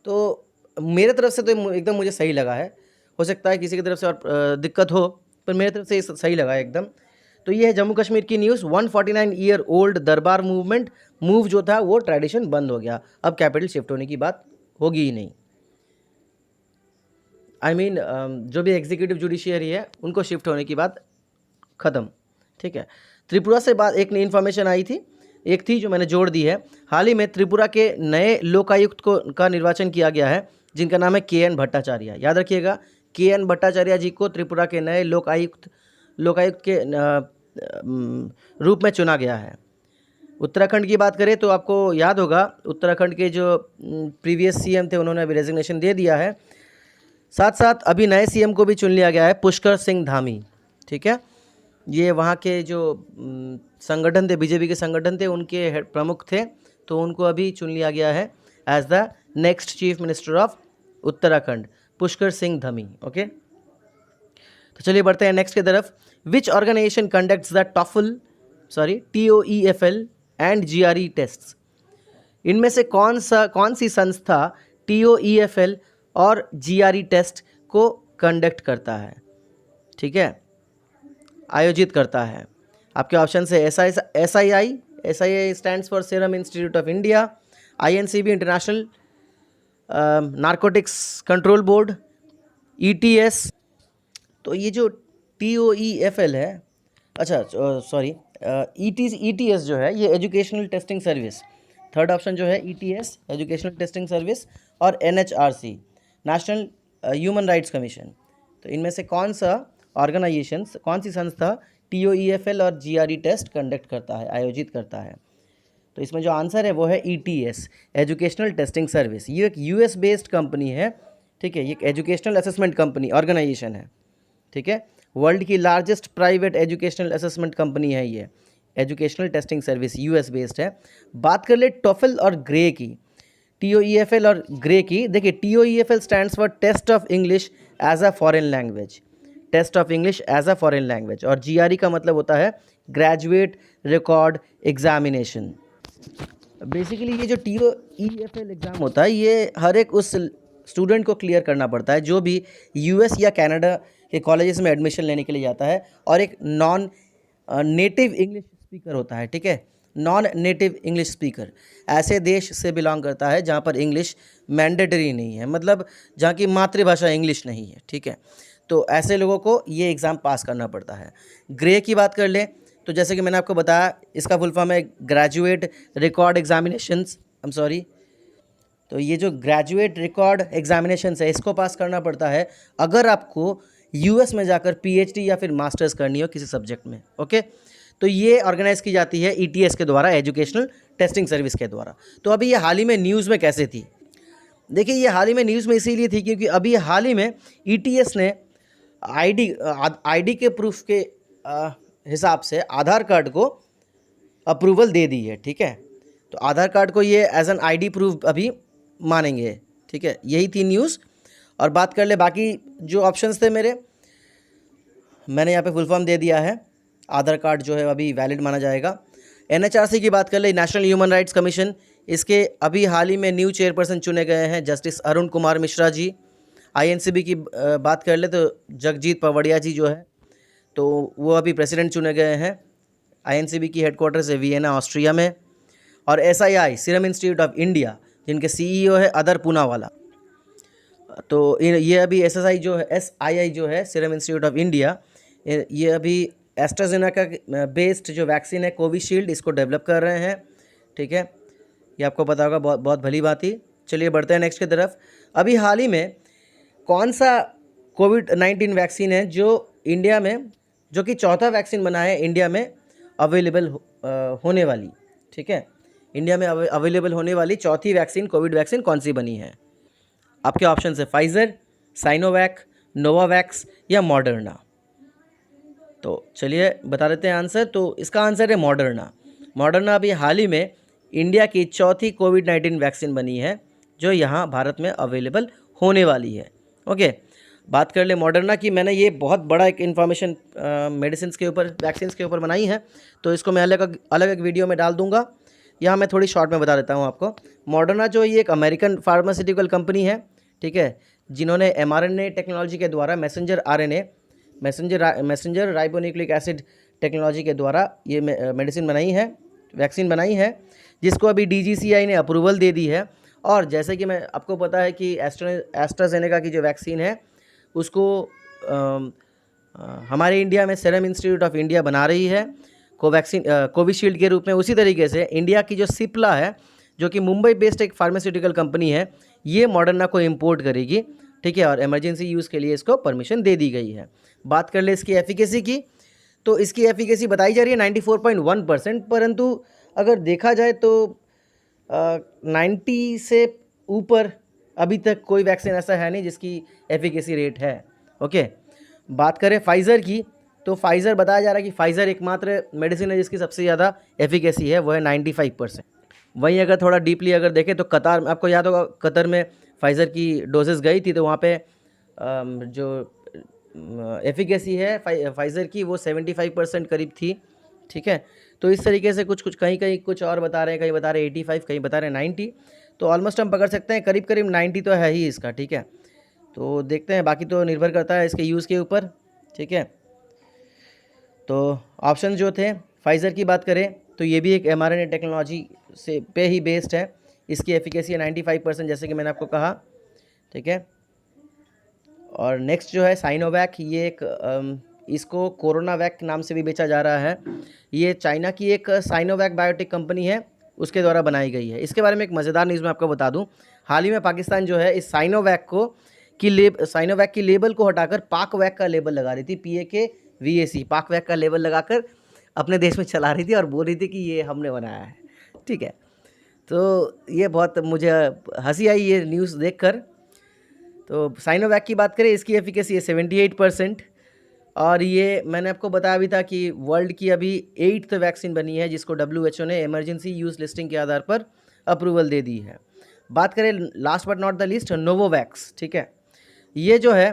Speaker 1: तो मेरे तरफ से तो एकदम मुझे सही लगा है। हो सकता है किसी की तरफ से और दिक्कत हो, पर मेरी तरफ से ये सही लगा एकदम। तो ये है जम्मू कश्मीर की न्यूज़। 149 ईयर ओल्ड दरबार मूव जो था वो ट्रेडिशन बंद हो गया, अब कैपिटल शिफ्ट होने की बात होगी ही नहीं। आई मीन जो भी एग्जीक्यूटिव जुडिशियरी है उनको शिफ्ट होने की बात ख़त्म, ठीक है। त्रिपुरा से बात एक नई इन्फॉर्मेशन आई थी, एक थी जो मैंने जोड़ दी है। हाल ही में त्रिपुरा के नए लोकायुक्त का निर्वाचन किया गया है, जिनका नाम है KN भट्टाचार्य। याद रखिएगा, KN भट्टाचार्य जी को त्रिपुरा के नए लोकायुक्त के रूप में चुना गया है। उत्तराखंड की बात करें तो आपको याद होगा, उत्तराखंड के जो प्रीवियस CM थे उन्होंने अभी रेजिग्नेशन दे दिया है। साथ साथ अभी नए CM को भी चुन लिया गया है, पुष्कर सिंह धामी, ठीक है। ये वहाँ के जो संगठन थे, बीजेपी के संगठन थे, उनके प्रमुख थे, तो उनको अभी चुन लिया गया है as the next chief minister of Uttarakhand, Pushkar Singh Dhami. Okay, तो चलिए बढ़ते हैं नेक्स्ट की तरफ। Which organisation conducts the TOEFL and GRE tests? इनमें से कौन सी संस्था TOEFL और GRE टेस्ट को कंडक्ट करता है, ठीक है, आयोजित करता है? आपके ऑप्शन से SII stands for serum institute of India, INCB international narcotics control board, ETS। तो ये जो TOEFL है, अच्छा सॉरी, ETS जो है ये educational testing service, third option जो है ETS एजुकेशनल टेस्टिंग सर्विस, और NHRC national human rights commission. तो इनमें से कौन सा ऑर्गेनाइजेशन, कौन सी संस्था TOEFL और GRE टेस्ट कंडक्ट करता है, आयोजित करता है? तो इसमें जो आंसर है वो है ETS एजुकेशनल टेस्टिंग सर्विस। ये एक US बेस्ड कंपनी है, ठीक है, ये एक एजुकेशनल असेसमेंट कंपनी ऑर्गेनाइजेशन है, ठीक है। वर्ल्ड की largest private educational assessment company है ये, educational testing service US based है। बात कर ले टॉफल और ग्रे की, TOEFL और ग्रे की। देखिए, TOEFL stands for test of English as a foreign language, test of English as a foreign language, और GRE का मतलब होता है ग्रेजुएट रिकॉर्ड एग्जामिनेशन। बेसिकली ये जो TOEFL एग्ज़ाम होता है ये हर एक उस स्टूडेंट को क्लियर करना पड़ता है जो भी US या कनाडा के कॉलेजेस में एडमिशन लेने के लिए जाता है, और एक नॉन नेटिव इंग्लिश स्पीकर होता है, ठीक है, नॉन नेटिव इंग्लिश स्पीकर ऐसे देश से बिलोंग करता है जहाँ पर इंग्लिश मैंडेटरी नहीं है, मतलब जहाँ की मातृभाषा इंग्लिश नहीं है, ठीक है। तो ऐसे लोगों को ये एग्ज़ाम पास करना पड़ता है। ग्रे की बात कर ले तो जैसे कि मैंने आपको बताया, इसका फुल फॉर्म है graduate record examinations, I am sorry. तो ये जो ग्रेजुएट रिकॉर्ड एग्जामिनेशंस है इसको पास करना पड़ता है अगर आपको US में जाकर PhD या फिर मास्टर्स करनी हो किसी सब्जेक्ट में। ओके, तो ये ऑर्गेनाइज की जाती है ETS के द्वारा, एजुकेशनल टेस्टिंग सर्विस के द्वारा। तो अभी ये हाल ही में न्यूज़ में कैसे थी? देखिए, ये हाल ही में न्यूज़ में इसीलिए थी क्योंकि अभी हाल ही में ETS ने ID के प्रूफ के हिसाब से आधार कार्ड को अप्रूवल दे दी है, ठीक है। तो आधार कार्ड को ये एज एन ID प्रूफ अभी मानेंगे, ठीक है, यही थी न्यूज़। और बात कर ले बाकी जो ऑप्शंस थे मेरे, मैंने यहाँ पे फुल फॉर्म दे दिया है, आधार कार्ड जो है अभी वैलिड माना जाएगा। NHRC की बात कर ले, नेशनल ह्यूमन राइट्स कमीशन, इसके अभी हाल ही में न्यू चेयरपर्सन चुने गए हैं जस्टिस अरुण कुमार मिश्रा जी। INCB की बात कर ले तो जगजीत पवड़िया जी जो है, तो वो अभी प्रेसिडेंट चुने गए हैं। INCB की हेडक्वार्टर्स है वियना ऑस्ट्रिया में। और SII serum institute of India, जिनके CEO है अदर पूनावाला। तो ये अभी SSI जो है, SII जो है सीरम इंस्टीट्यूट ऑफ इंडिया, ये अभी एस्ट्राजेनेका बेस्ड जो वैक्सीन है कोविशील्ड, इसको डेवलप कर रहे हैं, ठीक है। ये आपको पता होगा, बहुत बहुत भली बात ही। चलिए बढ़ते हैं नेक्स्ट की तरफ। अभी हाल ही में कौन सा COVID-19 वैक्सीन है जो इंडिया में, जो कि चौथा वैक्सीन बना है इंडिया में अवेलेबल होने वाली, ठीक है, इंडिया में अवेलेबल होने वाली चौथी वैक्सीन, कोविड वैक्सीन कौन सी बनी है? आपके ऑप्शन है फाइजर, साइनोवैक, नोवावैक्स या मॉडर्ना। तो चलिए बता देते हैं आंसर। तो इसका आंसर है मॉडर्ना। मॉडर्ना अभी हाल ही में इंडिया की चौथी COVID-19 वैक्सीन बनी है जो यहाँ भारत में अवेलेबल होने वाली है। ओके, बात कर ले मॉडर्ना की। मैंने ये बहुत बड़ा एक इन्फॉर्मेशन मेडिसिन के ऊपर, वैक्सीन के ऊपर बनाई है, तो इसको मैं अलग एक वीडियो में डाल दूंगा। यहाँ मैं थोड़ी शॉर्ट में बता देता हूँ आपको। मॉडर्ना जो ये एक अमेरिकन फार्मास्यूटिकल कंपनी है, ठीक है, जिन्होंने mRNA टेक्नोलॉजी के द्वारा मैसेंजर राइबोन्यूक्लिक एसिड टेक्नोलॉजी के द्वारा ये मेडिसिन बनाई है, वैक्सीन बनाई है, जिसको अभी DGCI ने अप्रूवल दे दी है। और जैसे कि मैं आपको पता है कि एस्ट्राजेनेका की जो वैक्सीन है उसको हमारे इंडिया में सीरम इंस्टीट्यूट ऑफ इंडिया बना रही है कोविशील्ड के रूप में। उसी तरीके से इंडिया की जो सिप्ला है, जो कि मुंबई बेस्ड एक फार्मास्यूटिकल कंपनी है, ये मॉडर्ना को इंपोर्ट करेगी, ठीक है। और इमरजेंसी यूज़ के लिए इसको परमिशन दे दी गई है। बात कर ले इसकी एफिकेसी की, तो इसकी एफिकेसी बताई जा रही है 94.1%, परंतु अगर देखा जाए तो 90 से ऊपर अभी तक कोई वैक्सीन ऐसा है नहीं जिसकी एफिकेसी रेट है। ओके, बात करें फाइज़र की, तो फाइज़र बताया जा रहा है कि फाइज़र एकमात्र मेडिसिन है जिसकी सबसे ज़्यादा एफिकेसी है, वो है 95%। वहीं अगर थोड़ा डीपली अगर देखें तो कतार, आपको याद होगा कतर में फाइज़र की डोजेस गई थी, तो वहाँ पे जो एफिकेसी है फाइज़र की वो 75% करीब थी, ठीक है। तो इस तरीके से कुछ कहीं कुछ और बता रहे हैं, कहीं बता रहे हैं 85, कहीं बता रहे हैं 90, तो ऑलमोस्ट हम पकड़ सकते हैं करीब 90 तो है ही इसका, ठीक है। तो देखते हैं, बाकी तो निर्भर करता है इसके यूज़ के ऊपर, ठीक है। तो ऑप्शन जो थे, फाइज़र की बात करें तो ये भी एक mRNA टेक्नोलॉजी से पे ही बेस्ड है। इसकी एफिकेसी है 95%, जैसे कि मैंने आपको कहा, ठीक है। और नेक्स्ट जो है साइनोवैक, ये एक इसको कोरोना वैक नाम से भी बेचा जा रहा है। ये चाइना की एक साइनोवैक बायोटेक कंपनी है, उसके द्वारा बनाई गई है। इसके बारे में एक मज़ेदार न्यूज़ मैं आपको बता दूं, हाल ही में पाकिस्तान जो है इस साइनोवैक की लेबल को हटाकर पाक वैक का लेबल लगा रही थी, PAKVAC, पाक वैक का लेबल लगाकर अपने देश में चला रही थी और बोल रही थी कि ये हमने बनाया है, ठीक है। तो ये बहुत मुझे हंसी आई ये न्यूज़ देखकर। तो साइनोवैक की बात करें, इसकी एफिकेसी है 78%, और ये मैंने आपको बताया भी था कि वर्ल्ड की अभी 8th वैक्सीन बनी है जिसको WHO ने इमरजेंसी यूज़ लिस्टिंग के आधार पर अप्रूवल दे दी है। बात करें last but not the least, Novavax, ठीक है। ये जो है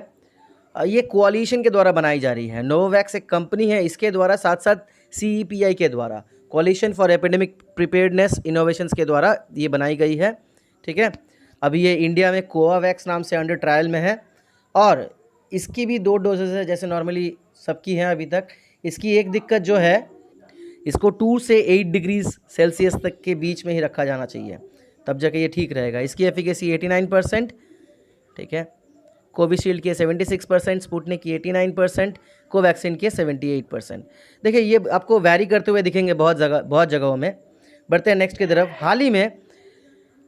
Speaker 1: ये कोalition के द्वारा बनाई जा रही है। नोवोवैक्स एक कंपनी है, इसके द्वारा साथ साथ CEPI के द्वारा, कोaliशन फॉर एपिडेमिक प्रिपेयर्डनेस इनोवेशंस के द्वारा ये बनाई गई है, ठीक है। अभी ये इंडिया में कोवावैक्स नाम से अंडर ट्रायल में है, और इसकी भी 2 डोजेज है जैसे नॉर्मली सबकी हैं अभी तक। इसकी एक दिक्कत जो है, इसको 2 से 8 डिग्रीज सेल्सियस तक के बीच में ही रखा जाना चाहिए, तब जाके ये ठीक रहेगा। इसकी एफिकेसी 89%, ठीक है। कोविशील्ड की 76%, स्पुतनिक की 89%, कोवैक्सीन की 78%। देखिए ये आपको वैरी करते हुए दिखेंगे बहुत जगहों में। बढ़ते हैं नेक्स्ट की तरफ। हाल ही में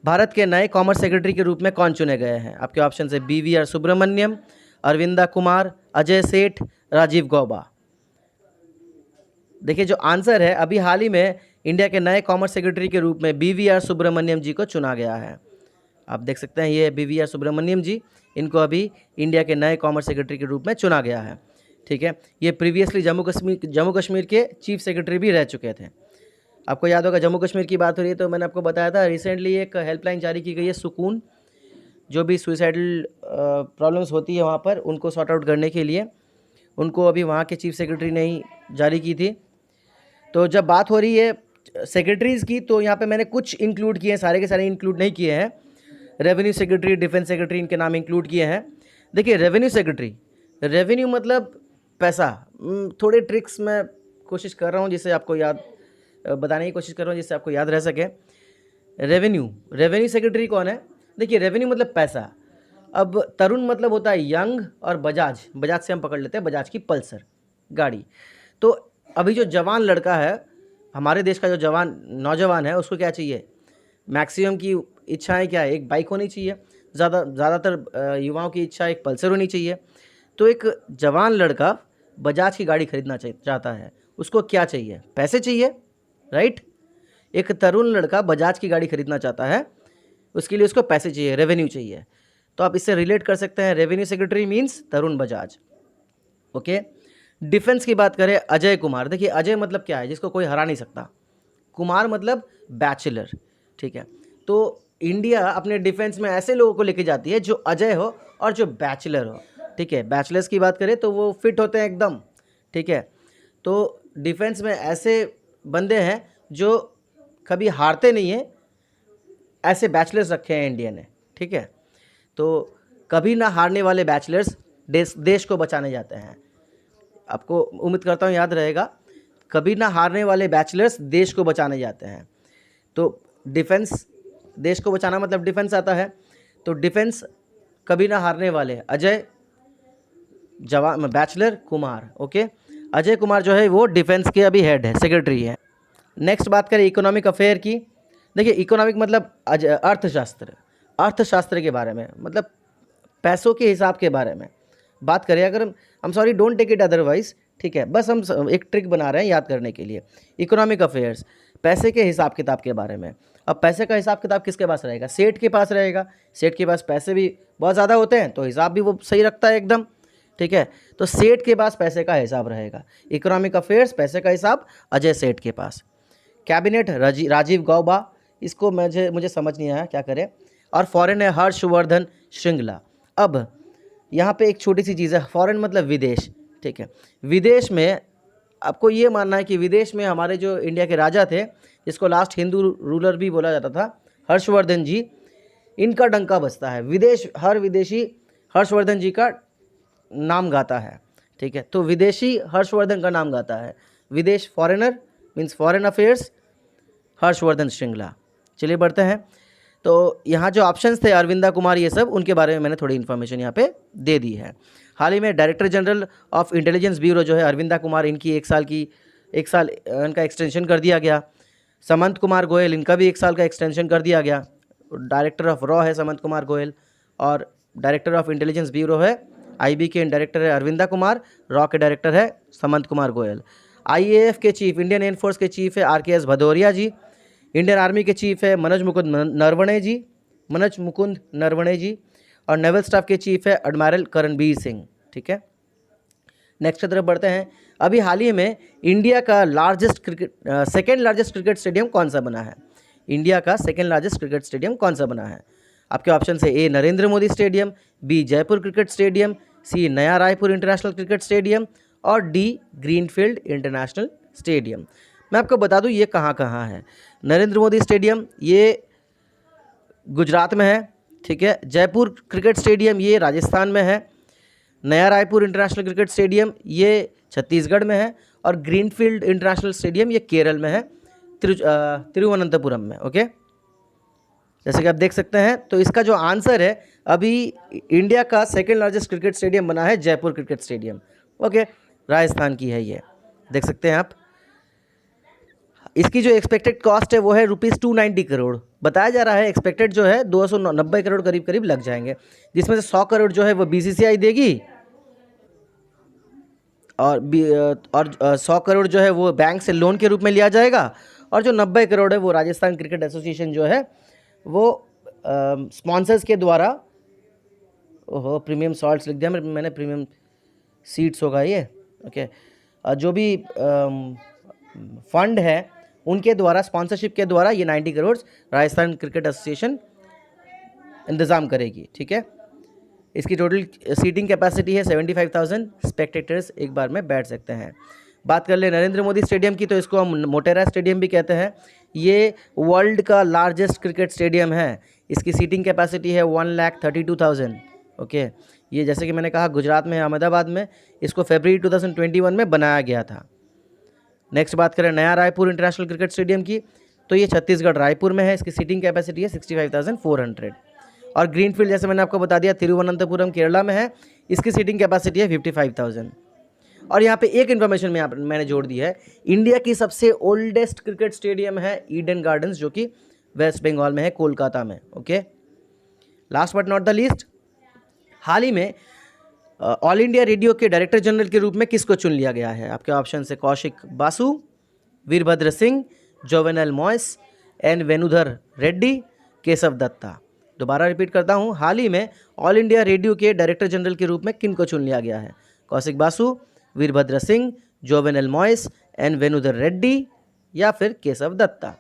Speaker 1: भारत के नए कॉमर्स सेक्रेटरी के रूप में कौन चुने गए हैं? आपके ऑप्शन है BVR सुब्रमण्यम, अरविंदा कुमार, अजय सेठ, राजीव गौबा। देखिए जो आंसर है, अभी हाल ही में इंडिया के नए कॉमर्स सेक्रेटरी के रूप में BVR सुब्रमण्यम जी को चुना गया है। आप देख सकते हैं ये BVR सुब्रमण्यम जी, इनको अभी इंडिया के नए कॉमर्स सेक्रेटरी के रूप में चुना गया है, ठीक है। ये प्रीवियसली जम्मू कश्मीर के चीफ सेक्रेटरी भी रह चुके थे। आपको याद होगा जम्मू कश्मीर की बात हो रही है तो मैंने आपको बताया था रिसेंटली एक हेल्पलाइन जारी की गई है, सुकून, जो भी सुसाइडल प्रॉब्लम्स होती है वहाँ पर उनको सॉर्ट आउट करने के लिए, उनको अभी वहाँ के चीफ सेक्रेटरी ने ही जारी की थी। तो जब बात हो रही है सेक्रेटरीज़ की, तो यहाँ पे मैंने कुछ इंक्लूड किए हैं, सारे के सारे इंक्लूड नहीं किए हैं। रेवेन्यू सेक्रेटरी, डिफेंस सेक्रेटरी, इनके नाम इंक्लूड किए हैं। देखिए रेवेन्यू सेक्रेटरी, रेवेन्यू मतलब पैसा। थोड़े ट्रिक्स मैं कोशिश कर रहा हूँ जिससे आपको याद बताने की कोशिश कर रहा हूँ जिससे आपको याद रह सके। रेवेन्यू सेक्रेटरी कौन है? देखिए रेवेन्यू मतलब पैसा। अब तरुण मतलब होता है यंग, और बजाज से हम पकड़ लेते हैं बजाज की पल्सर गाड़ी। तो अभी जो जवान लड़का है, हमारे देश का जो नौजवान है, उसको क्या चाहिए? मैक्सिमम की इच्छाएं क्या है? एक बाइक होनी चाहिए, ज़्यादातर युवाओं की इच्छा एक पल्सर होनी चाहिए। तो एक जवान लड़का बजाज की गाड़ी खरीदना चाहता है, उसको क्या चाहिए? पैसे चाहिए, राइट। एक तरुण लड़का बजाज की गाड़ी खरीदना चाहता है, उसके लिए उसको पैसे चाहिए, रेवेन्यू चाहिए। तो आप इससे रिलेट कर सकते हैं, revenue secretary means Tarun Bajaj, okay. Defence की बात करें, अजय कुमार। देखिए अजय मतलब क्या है? जिसको कोई हरा नहीं सकता। कुमार मतलब बैचलर, ठीक है। तो इंडिया अपने डिफेंस में ऐसे लोगों को लेके जाती है जो अजय हो और जो बैचलर हो, ठीक है। बैचलर्स की बात करें तो वो फिट होते हैं एकदम, ठीक है। तो डिफेंस में ऐसे बंदे हैं जो कभी हारते नहीं हैं, ऐसे बैचलर्स रखे हैं इंडिया ने, ठीक है। तो कभी ना हारने वाले बैचलर्स देश को बचाने जाते हैं। आपको उम्मीद करता हूँ याद रहेगा। कभी ना हारने वाले बैचलर्स देश को बचाने जाते हैं। तो डिफेंस, देश को बचाना मतलब डिफेंस आता है। तो डिफेंस कभी ना हारने वाले अजय जवान बैचलर कुमार, ओके, अजय कुमार जो है वो डिफेंस के अभी हेड है, सेक्रेटरी है। नेक्स्ट बात करें इकोनॉमिक अफेयर की। देखिए इकोनॉमिक मतलब अर्थशास्त्र, अर्थशास्त्र के बारे में, मतलब पैसों के हिसाब के बारे में बात करें। अगर हम sorry don't take it otherwise, ठीक है, बस हम एक ट्रिक बना रहे हैं याद करने के लिए। इकोनॉमिक अफेयर्स, पैसे के हिसाब किताब के बारे में। अब पैसे का हिसाब किताब किसके पास रहेगा? सेठ के पास रहेगा। सेठ के पास पैसे भी बहुत ज़्यादा होते हैं तो हिसाब भी वो सही रखता है एकदम, ठीक है। तो सेठ के पास पैसे का हिसाब रहेगा। इकोनॉमिक अफेयर्स, पैसे का हिसाब अजय सेठ के पास। कैबिनेट राजीव गौबा, इसको मुझे समझ नहीं आया क्या करें। और फॉरेन है हर्षवर्धन श्रृंगला। अब यहाँ पे एक छोटी सी चीज़ है, फॉरेन मतलब विदेश, ठीक है। विदेश में आपको ये मानना है कि विदेश में हमारे जो इंडिया के राजा थे, जिसको लास्ट हिंदू रूलर भी बोला जाता था, हर्षवर्धन जी, इनका डंका बजता है। हर विदेशी हर्षवर्धन जी का नाम गाता है, ठीक है। तो विदेशी हर्षवर्धन का नाम गाता है। विदेश foreigner means foreign affairs Harshvardhan Shringla. चलिए बढ़ते हैं। तो यहाँ जो ऑप्शंस थे अरविंदा कुमार, ये सब उनके बारे में मैंने थोड़ी इन्फॉर्मेशन यहाँ पे दे दी है। हाल ही में director general of intelligence bureau जो है अरविंदा कुमार, इनकी एक साल इनका एक्सटेंशन कर दिया गया। समंत कुमार गोयल, इनका भी 1 साल का एक्सटेंशन कर दिया गया। डायरेक्टर ऑफ रॉ है समंत कुमार गोयल, और डायरेक्टर ऑफ इंटेलिजेंस ब्यूरो है आईबी के डायरेक्टर है अरविंदा कुमार, रॉ के डायरेक्टर है समंत कुमार गोयल। आईएएफ के चीफ, इंडियन एयरफोर्स के चीफ है आरकेएस भदौरिया जी। इंडियन आर्मी के चीफ है मनोज मुकुंद नरवणे जी। और नेवल स्टाफ के चीफ है एडमिरल करणबीर सिंह, ठीक है। नेक्स्ट की तरफ बढ़ते हैं। अभी हाल ही में इंडिया का सेकेंड लार्जेस्ट क्रिकेट स्टेडियम कौन सा बना है? इंडिया का सेकेंड लार्जेस्ट क्रिकेट स्टेडियम कौन सा बना है? आपके ऑप्शन है A Narendra Modi stadium, B Jaipur cricket stadium, C Naya Raipur international cricket stadium, और डी ग्रीनफील्ड इंटरनेशनल स्टेडियम। मैं आपको बता दूं ये कहाँ कहाँ है। नरेंद्र मोदी स्टेडियम ये गुजरात में है, ठीक है। जयपुर क्रिकेट स्टेडियम ये राजस्थान में है। नया रायपुर इंटरनेशनल क्रिकेट स्टेडियम ये छत्तीसगढ़ में है। और ग्रीनफील्ड इंटरनेशनल स्टेडियम ये केरल में है, तिरुवनंतपुरम में, ओके। जैसे कि आप देख सकते हैं, तो इसका जो आंसर है, अभी इंडिया का सेकेंड लार्जेस्ट क्रिकेट स्टेडियम बना है Jaipur cricket stadium, okay, Rajasthan की है ये, देख सकते हैं आप। इसकी जो एक्सपेक्टेड कॉस्ट है वो है ₹290 करोड़। बताया जा रहा है एक्सपेक्टेड जो है 290 करोड़ करीब लग जाएंगे, जिसमें से 100 करोड़ जो है वो बीसीसीआई देगी, और 100 करोड़ जो है वो बैंक से लोन के रूप में लिया जाएगा, और जो 90 करोड़ है वो राजस्थान क्रिकेट एसोसिएशन जो है वो स्पॉन्सर्स के द्वारा, ओहो प्रीमियम सॉल्ट्स लिख दिया मैंने, प्रीमियम सीड्स होगा ये, ओके, जो भी फंड है उनके द्वारा, स्पॉन्सरशिप के द्वारा ये 90 करोड़ राजस्थान क्रिकेट एसोसिएशन इंतज़ाम करेगी, ठीक है। इसकी टोटल सीटिंग कैपेसिटी है 75,000 स्पेक्टेटर्स एक बार में बैठ सकते हैं। बात कर ले नरेंद्र मोदी स्टेडियम की, तो इसको हम मोटेरा स्टेडियम भी कहते हैं। ये वर्ल्ड का लार्जेस्ट क्रिकेट स्टेडियम है। इसकी सीटिंग कैपेसिटी है 1,32,000, ओके। ये जैसे कि मैंने कहा गुजरात में, अहमदाबाद में, इसको फरवरी 2021 में बनाया गया था। नेक्स्ट बात करें नया रायपुर इंटरनेशनल क्रिकेट स्टेडियम की, तो ये छत्तीसगढ़ रायपुर में है। इसकी सीटिंग कैपेसिटी है 65,400। और ग्रीनफील्ड जैसे मैंने आपको बता दिया तिरुवनंतपुरम केरला में है, इसकी सीटिंग कैपेसिटी है 55,000। और यहाँ पे एक इन्फॉर्मेशन मैंने जोड़ दी है, इंडिया की सबसे ओल्डेस्ट क्रिकेट स्टेडियम है ईडन गार्डन्स, जो कि वेस्ट बंगाल में है, कोलकाता में, okay. Last but not the least, हाल ही में ऑल इंडिया रेडियो के डायरेक्टर जनरल के रूप में किसको चुन लिया गया है? आपके ऑप्शन है कौशिक बासु, वीरभद्र सिंह, जोवेनल मॉयस, एन वेणुधर रेड्डी, केशव दत्ता। दोबारा रिपीट करता हूँ, हाल ही में ऑल इंडिया रेडियो के डायरेक्टर जनरल के रूप में किन को चुन लिया गया है? कौशिक बासु, वीरभद्र सिंह, जोवेनल मॉयस, एन वेणुधर रेड्डी, या फिर केशव दत्ता।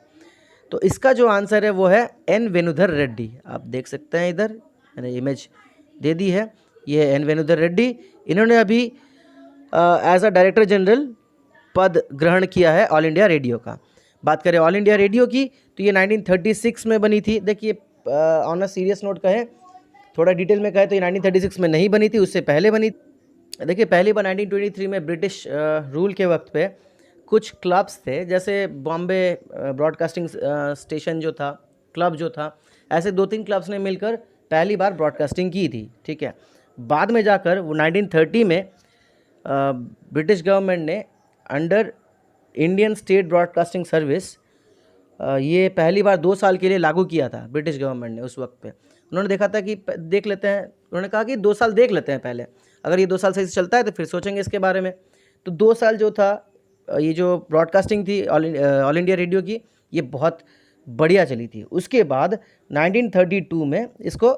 Speaker 1: तो इसका जो आंसर है वो है एन वेणुधर रेड्डी। आप देख सकते हैं, इधर मैंने इमेज दे दी है, ये एन वेणुधर रेड्डी। इन्होंने अभी एज अ डायरेक्टर जनरल पद ग्रहण किया है ऑल इंडिया रेडियो का। बात करें ऑल इंडिया रेडियो की, तो ये 1936 में बनी थी। देखिए ऑन अ सीरियस नोट कहें, थोड़ा डिटेल में कहें तो ये 1936 में नहीं बनी थी, उससे पहले बनी। देखिए पहली बार 1923 में ब्रिटिश रूल के वक्त पे कुछ क्लब्स थे, जैसे बॉम्बे ब्रॉडकास्टिंग स्टेशन जो था, क्लब जो था, ऐसे 2-3 क्लब्स ने मिलकर पहली बार ब्रॉडकास्टिंग की थी, ठीक है। बाद में जाकर वो 1930 में ब्रिटिश गवर्नमेंट ने under Indian state broadcasting service ये पहली बार 2 साल के लिए लागू किया था ब्रिटिश गवर्नमेंट ने उस वक्त पे। उन्होंने देखा था कि देख लेते हैं, उन्होंने कहा कि 2 साल देख लेते हैं पहले, अगर ये 2 साल सही से चलता है तो फिर सोचेंगे इसके बारे में। तो 2 साल जो था ये जो ब्रॉडकास्टिंग थी ऑल इंडिया रेडियो की, ये बहुत बढ़िया चली थी। उसके बाद 1932 में इसको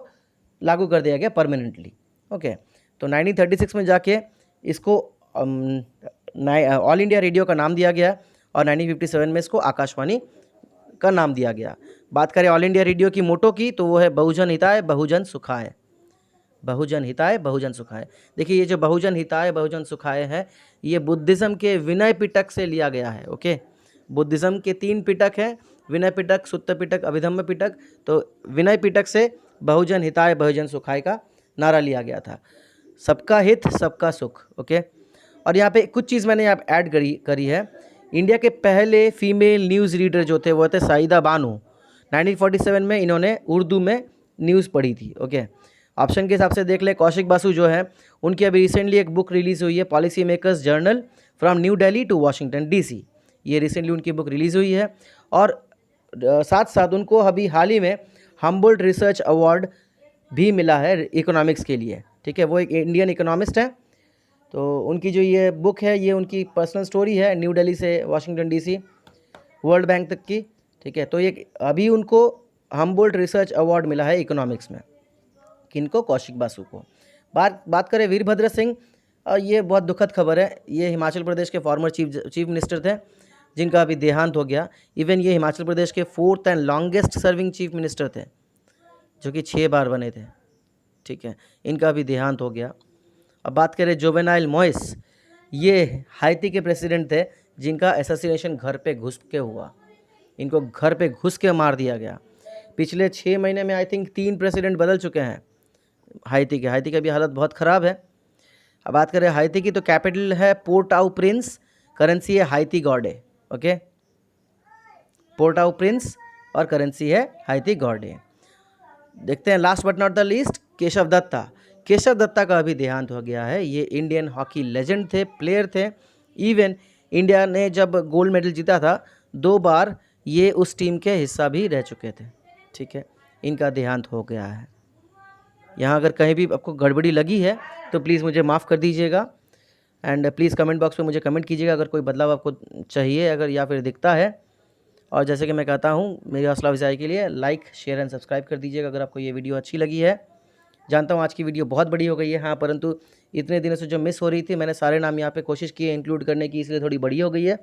Speaker 1: लागू कर दिया गया परमानेंटली, ओके। तो 1936 में जाके इसको ऑल इंडिया रेडियो का नाम दिया गया और 1957 में इसको आकाशवाणी का नाम दिया गया। बात करें ऑल इंडिया रेडियो की मोटो की, तो वो है बहुजन हिताय बहुजन सुखाय। बहुजन हिताय बहुजन सुखाय। देखिए ये जो बहुजन हिताय बहुजन सुखाय है, ये बुद्धिज़्म के विनय पिटक से लिया गया है, ओके। बुद्धिज़्म के 3 पिटक हैं, विनय पिटक, सुत्त पिटक, अभिधम्म पिटक। तो विनय पिटक से बहुजन हिताय बहुजन सुखाय का नारा लिया गया था, सबका हित सबका सुख, ओके। और यहाँ पे कुछ चीज़ मैंने यहाँ ऐड करी है। इंडिया के पहले फीमेल न्यूज़ रीडर जो थे वो थे साइदा बानो। 1947 में इन्होंने उर्दू में न्यूज़ पढ़ी थी, ओके। ऑप्शन के हिसाब से देख ले, कौशिक बासु जो है उनकी अभी रिसेंटली एक बुक रिलीज़ हुई है, policy makers journal from New Delhi to Washington DC। ये रिसेंटली उनकी बुक रिलीज़ हुई है। और साथ साथ उनको अभी हाल ही में हम्बोल्ट रिसर्च अवार्ड भी मिला है इकोनॉमिक्स के लिए, ठीक है। वो एक इंडियन इकोनॉमिस्ट हैं। तो उनकी जो ये बुक है, ये उनकी पर्सनल स्टोरी है, न्यू दिल्ली से वाशिंगटन DC, वर्ल्ड बैंक तक की, ठीक है। तो ये अभी उनको हम्बोल्ट रिसर्च अवार्ड मिला है इकोनॉमिक्स में, किनको, कौशिक बासु को। बात करें वीरभद्र सिंह, ये बहुत दुखद खबर है। ये हिमाचल प्रदेश के फॉर्मर चीफ मिनिस्टर थे, जिनका अभी देहांत हो गया। इवन ये हिमाचल प्रदेश के 4th and longest serving chief minister थे, जो कि 6 बार बने थे, ठीक है। इनका भी देहांत हो गया। अब बात करें जोवेनाइल मोइस, ये हाइती के प्रेसिडेंट थे, जिनका असैसिनेशन घर पे घुस के हुआ। इनको घर पे घुस के मार दिया गया। पिछले 6 महीने में आई थिंक 3 प्रेसिडेंट बदल चुके हैं हाइती की भी हालत बहुत ख़राब है। अब बात करें हाइती की, तो कैपिटल है पोर्ट आउ प्रिंस, करेंसी है Haiti gourde, okay. Port au Prince और करेंसी है हाइती गॉर्डे। देखते हैं last but not the least, Keshav Dutta का अभी देहांत हो गया है। ये इंडियन हॉकी लेजेंड थे, प्लेयर थे। इवन इंडिया ने जब गोल्ड मेडल जीता था 2 बार, ये उस टीम के हिस्सा भी रह चुके थे, ठीक है। इनका देहांत हो गया है। यहाँ अगर कहीं भी आपको गड़बड़ी लगी है तो प्लीज़ मुझे माफ़ कर दीजिएगा। एंड प्लीज़ कमेंट बॉक्स में मुझे कमेंट कीजिएगा अगर कोई बदलाव आपको चाहिए, अगर या फिर दिखता है। और जैसे कि मैं कहता हूँ, मेरी हौसला अफजाई के लिए लाइक शेयर एंड सब्सक्राइब कर दीजिएगा अगर आपको ये वीडियो अच्छी लगी है। जानता हूँ आज की वीडियो बहुत बड़ी हो गई है, हाँ, परंतु इतने दिनों से जो मिस हो रही थी, मैंने सारे नाम यहाँ पे कोशिश की है इंक्लूड करने की, इसलिए थोड़ी बड़ी हो गई है।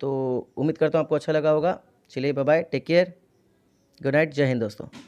Speaker 1: तो उम्मीद करता हूँ आपको अच्छा लगा होगा। चलिए bye bye, take care, good night, Jai Hind दोस्तों।